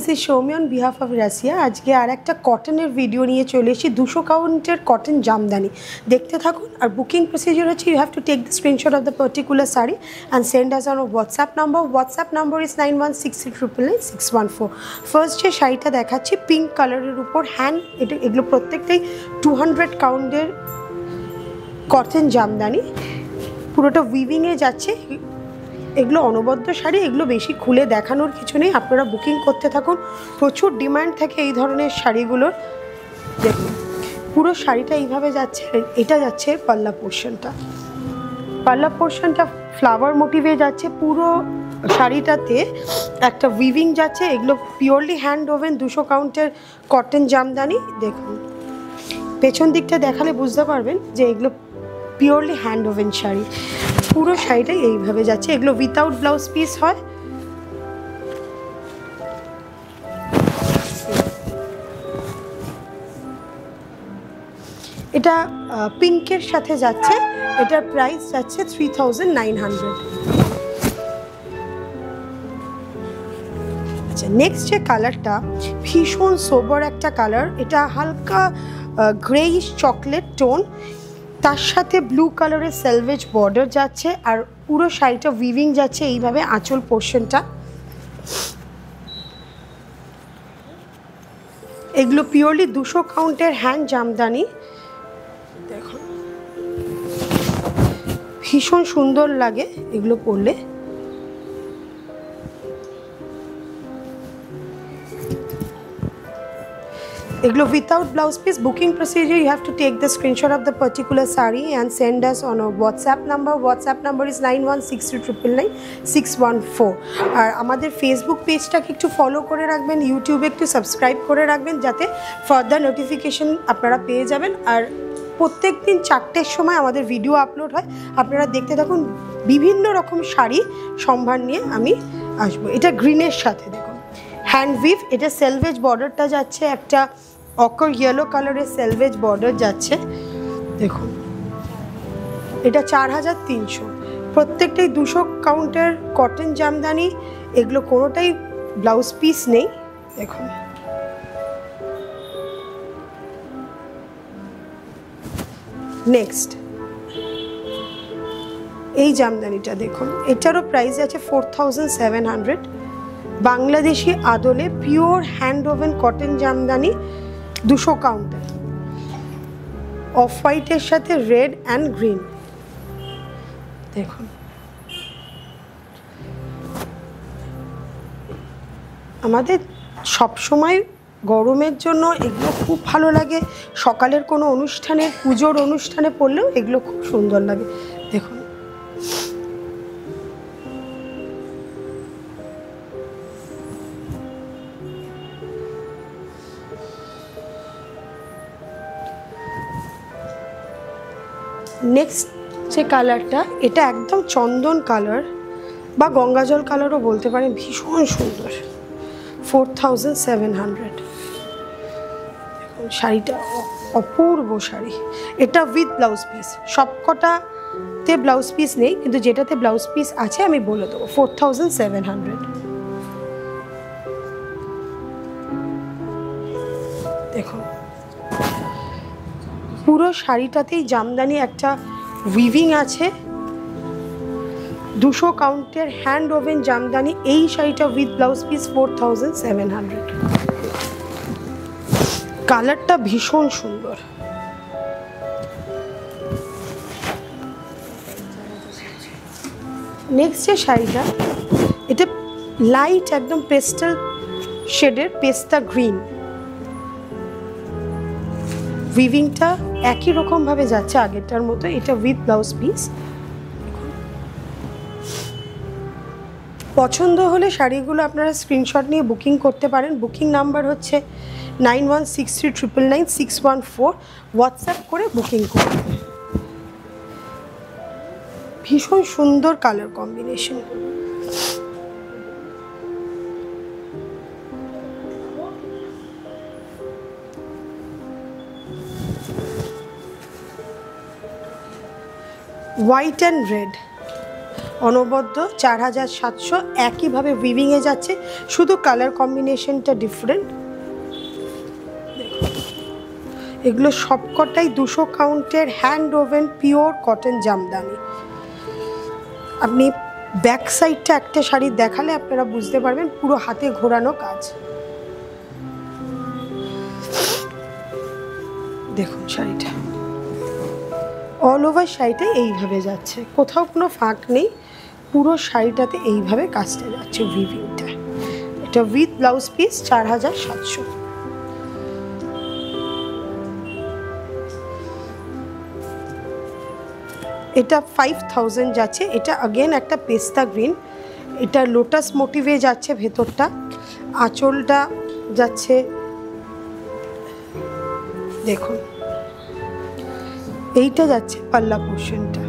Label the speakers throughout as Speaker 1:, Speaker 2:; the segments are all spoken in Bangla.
Speaker 1: This is Soumi on behalf of Russia. আজকে আর একটা কটনের ভিডিও নিয়ে চলে এসেছি, 200 কাউন্টের কটন জামদানি। দেখতে থাকুন। আর বুকিং প্রসিজার হচ্ছে, you have to take the screenshot of the particular sari and send us on WhatsApp number. WhatsApp number is 9163999614। First যে শাড়িটা দেখাচ্ছি পিঙ্ক কালারের উপর হ্যান্ড, এগুলো প্রত্যেকটাই 200 কাউন্টের কটন জামদানি, পুরোটা উইভিংয়ে যাচ্ছে। এগুলো অনবদ্য শাড়ি, এগুলো বেশি খুলে দেখানোর কিছু নেই, আপনারা বুকিং করতে থাকুন। প্রচুর ডিমান্ড থাকে এই ধরনের শাড়িগুলোর। দেখুন পুরো শাড়িটা এইভাবে যাচ্ছে, এটা যাচ্ছে পাল্লা পোর্শনটা। পাল্লা পোর্শনটা ফ্লাওয়ার মোটিভে যাচ্ছে, পুরো শাড়িটাতে একটা উইভিং যাচ্ছে। এগুলো পিওরলি হ্যান্ড ওভেন 200 কাউন্টের কটন জামদানি। দেখুন পেছন দিকটা দেখালে বুঝতে পারবেন যে এগুলো পিওরলি হ্যান্ড ওভেন শাড়ি। পুরো শাড়িটাই এইভাবে যাচ্ছে, এগুলো উইথাউট ব্লাউজ পিস হয়। এটা পিঙ্কের সাথে যাচ্ছে, এটার প্রাইস যাচ্ছে 3900। আচ্ছা, নেক্সট যে কালারটা ভীষণ সোবার একটা কালার, এটা হালকা গ্রেইশ চকলেট টোন, তার সাথে ব্লু কালারের সেলভেজ বর্ডার যাচ্ছে। আর পুরো শাড়িটা উইভিং যাচ্ছে এইভাবে আঁচল পোর্শনটা। এগুলো পিওরলি 200 কাউন্টের হ্যান্ড জামদানি। দেখুন ভীষণ সুন্দর লাগে এগুলো পরলে। এগুলো without blouse piece. Booking procedure, you have to take the screenshot of the particular sari and send us on a WhatsApp number. WhatsApp number is 9163999614। আর আমাদের ফেসবুক পেজটাকে একটু ফলো করে রাখবেন, ইউটিউবে একটু সাবস্ক্রাইব করে রাখবেন, যাতে ফার্দার নোটিফিকেশন আপনারা পেয়ে যাবেন। আর প্রত্যেক দিন 4টের সময় আমাদের ভিডিও আপলোড হয়, আপনারা দেখতে থাকুন। বিভিন্ন রকম শাড়ি সম্ভার নিয়ে আমি আসবো। এটা গ্রিনের সাথে দেখুন হ্যান্ড উইভ, এটা সেলভেজ বর্ডারটা যাচ্ছে, একটা অকর ইয়েলো কালারের সেলভেজ বর্ডার যাচ্ছে। দেখুন এটা 4300। প্রত্যেকটাই 200 কাউন্টের কটন জামদানি, এগুলো কোনোটাই ব্লাউজ পিস নেই। দেখুন নেক্সট এই জামদানিটা দেখুন, এটারও প্রাইস আছে 4700। বাংলাদেশি আদলে pure hand woven cotton Jamdani, 200 counter, of হোয়াইটের সাথে রেড অ্যান্ড গ্রিন। দেখুন আমাদের সবসময় গরমের জন্য এগুলো খুব ভালো লাগে। সকালের কোনো অনুষ্ঠানে, পুজোর অনুষ্ঠানে পরলেও এগুলো খুব সুন্দর লাগে। দেখুন নেক্সট যে কালারটা, এটা একদম চন্দন কালার বা গঙ্গাজল কালারও বলতে পারেন, ভীষণ সুন্দর। 4700। দেখুন শাড়িটা অপূর্ব শাড়ি। এটা উইথ ব্লাউজ পিস, সবকটাতে ব্লাউজ পিস নেই, কিন্তু যেটাতে ব্লাউজ পিস আছে আমি বলে দেবো। 4700। দেখুন পুরো শাড়িটাতেই জামদানি একটা উইভিং আছে, 200 কাউন্টের হ্যান্ড ওভেন জামদানি। এই শাড়িটা উইথ ব্লাউজ পিস 4700। কালারটা ভীষণ সুন্দর। নেক্সট যে শাড়িটা, এটা লাইট একদম পেস্টেল শেডের পেস্তা গ্রিন, উইভিংটা একই রকমভাবে যাচ্ছে আগেরটার মতো। এটা উইথ ব্লাউজ পিস। পছন্দ হলে শাড়িগুলো আপনারা স্ক্রিনশট নিয়ে বুকিং করতে পারেন। বুকিং নাম্বার হচ্ছে 9163999614। হোয়াটসঅ্যাপ করে বুকিং করুন। ভীষণ সুন্দর colour combination. White and red, অনবদ্য 4700 একইভাবে উইভিংয়ে যাচ্ছে, শুধু কালার কম্বিনেশনটা ডিফারেন্ট। এগুলো সবকটাই 200 কাউন্টের hand woven pure cotton jamdani. আপনি ব্যাক সাইডটা একটা শাড়ি দেখালে আপনারা বুঝতে পারবেন পুরো হাতে ঘোরানো কাজ। দেখুন শাড়িটা অল ওভার শাড়িটা এইভাবে যাচ্ছে, কোথাও কোনো ফাঁক নেই, পুরো শাড়িটাতে এইভাবে কাজটা যাচ্ছে উইভিংটা। এটা উইথ ব্লাউজ পিস 4700। এটা 5000 যাচ্ছে। এটা अगेन একটা পেস্তা গ্রিন, এটা লোটাস মোটিভে যাচ্ছে ভেতরটা, আঁচলটা যাচ্ছে দেখুন, এইটা যাচ্ছে পাল্লা পোর্শনটা।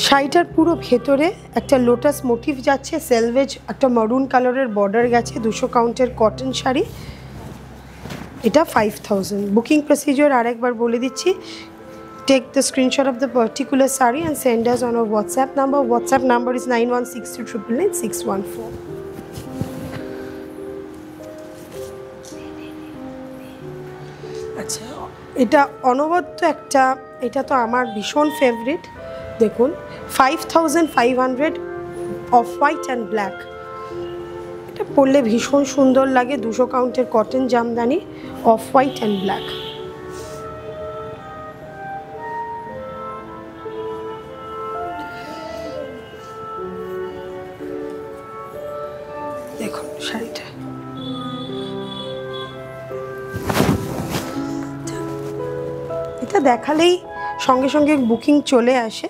Speaker 1: শাড়িটার পুরো ভেতরে একটা লোটাস মোটিভ যাচ্ছে, সেলভেজ একটা মারুন কালারের বর্ডার গেছে। 200 কাউন্টের কটন শাড়ি, এটা 5000। বুকিং প্রসিডিওর আরেকবার বলে দিচ্ছি। Take the screenshot of the particular sari and send us on our WhatsApp number. WhatsApp number is 9162999614। আচ্ছা, এটা অনবদ্য একটা, এটা তো আমার ভীষণ ফেভারিট। দেখুন 5500 অফ হোয়াইট অ্যান্ড ব্ল্যাক। এটা পরলে ভীষণ সুন্দর লাগে। 200 কাউন্টের cotton jamdani, off white and black. দেখুন শাড়িটা, এটা দেখালেই সঙ্গে সঙ্গে বুকিং চলে আসে।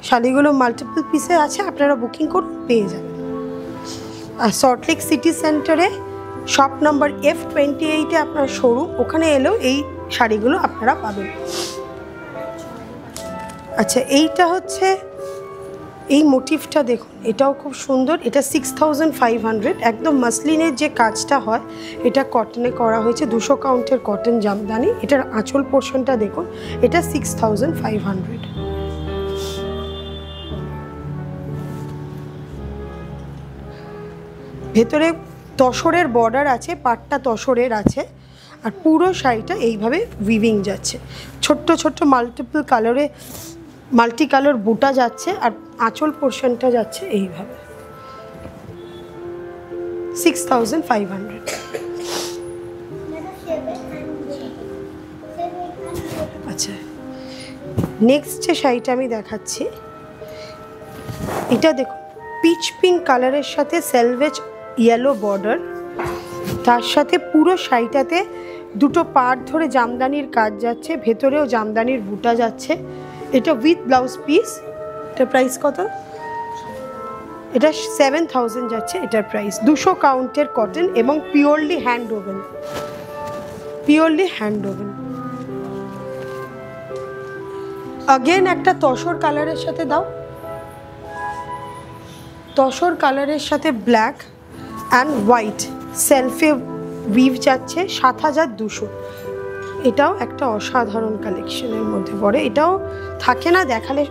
Speaker 1: শাড়িগুলো মাল্টিপল পিসে আছে, আপনারা বুকিং করুন, পেয়ে যাবেন। আর সল্টলেক সিটি সেন্টারে শপ নাম্বার F28-এ আপনার শোরুম, ওখানে এলেও এই শাড়িগুলো আপনারা পাবেন। আচ্ছা, এইটা হচ্ছে এই মোটিভটা দেখুন, এটাও খুব সুন্দর। এটা 6500, একদম মাসলিনের যে কাজটা হয় এটা কটনে করা হয়েছে। 200 কাউন্টের কটন জামদানি। এটার আঁচল পোর্শনটা দেখুন, এটা 6500। ভেতরে তসরের বর্ডার আছে, পাটটা তসরের আছে, আর পুরো শাড়িটা এইভাবে উইভিং যাচ্ছে। ছোট্ট ছোট্ট মাল্টিপল কালারে মাল্টি কালার বুটা যাচ্ছে, আর আঁচল পোর্শনটা যাচ্ছে এইভাবে। 6500। আচ্ছা, নেক্সট যে শাড়িটা আমি দেখাচ্ছি, এটা দেখুন পিচ পিঙ্ক কালারের সাথে সেলভেজ ইয়েলো বর্ডার, তার সাথে পুরো শাড়িটাতে দুটো পাড় ধরে জামদানির কাজ যাচ্ছে, ভেতরেও জামদানির বুটা যাচ্ছে। এটা উইথ ব্লাউজ পিস। এটার প্রাইস কত? এটা 7000 যাচ্ছে এটার প্রাইস। 200 কাউন্টের কটন এবং purely hand oven, purely hand oven. Again একটা তসর কালারের সাথে দাও, তসর কালারের সাথে ব্ল্যাক অ্যান্ড হোয়াইট সেলফে উইভ যাচ্ছে 7200। এটাও একটা অসাধারণ কালেকশনের মধ্যে পড়ে, এটাও থাকে না, দেখালে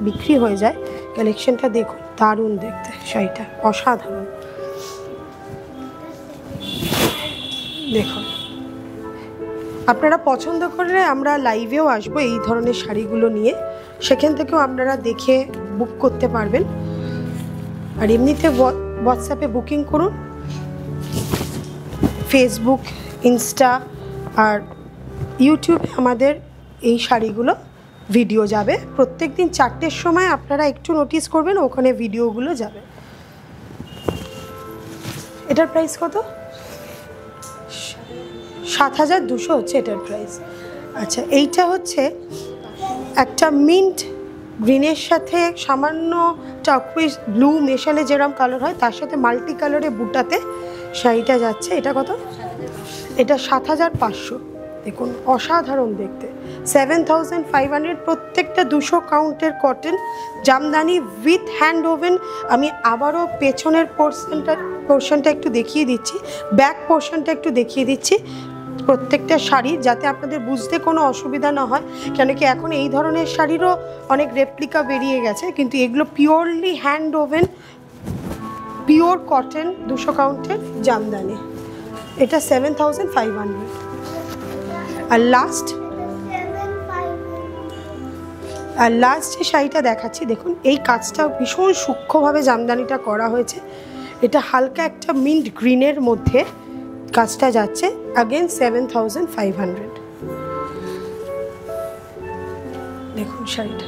Speaker 1: বিক্রি হয়ে যায়। কালেকশনটা দেখুন, দারুণ দেখতে শাড়িটা, অসাধারণ। দেখুন, আপনারা পছন্দ করলে আমরা লাইভেও আসবো এই ধরনের শাড়িগুলো নিয়ে, সেখান থেকেও আপনারা দেখে বুক করতে পারবেন। আর এমনিতে হোয়াটসঅ্যাপে বুকিং করুন, ফেসবুক, ইনস্টা আর ইউটিউবে আমাদের এই শাড়িগুলো ভিডিও যাবে। প্রত্যেক দিন 4টের সময় আপনারা একটু নোটিস করবেন, ওখানে ভিডিওগুলো যাবে। এটার প্রাইস কত? 7200 হচ্ছে এটার প্রাইস। আচ্ছা, এইটা হচ্ছে একটা মিন্ট গ্রিনের সাথে সামান্য টার্কুইজ ব্লু মেশালে যেরকম কালার হয়, তার সাথে মাল্টি কালারে বুটাতে শাড়িটা যাচ্ছে। এটা কত? এটা 7500। দেখুন, অসাধারণ দেখতে। 7500। প্রত্যেকটা 200 কাউন্টের cotton jamdani with hand woven. আমি আবারও পেছনের পোর্শনটা একটু দেখিয়ে দিচ্ছি, ব্যাক পোর্শনটা একটু দেখিয়ে দিচ্ছি। প্রত্যেকটা শাড়ি, যাতে আপনাদের বুঝতে কোনো অসুবিধা না হয়, কেন কি এখন এই ধরনের শাড়িরও অনেক রেপ্লিকা বেরিয়ে গেছে, কিন্তু এগুলো purely hand woven pure cotton 200 কাউন্টের জামদানি। এটা 7500। আর লাস্ট যে শাড়িটা দেখাচ্ছি, দেখুন এই কাজটা ভীষণ সূক্ষ্মভাবে জামদানিটা করা হয়েছে। এটা হালকা একটা মিন্ট গ্রিনের মধ্যে কাজটা যাচ্ছে, अगेन 7500। দেখুন শাড়িটা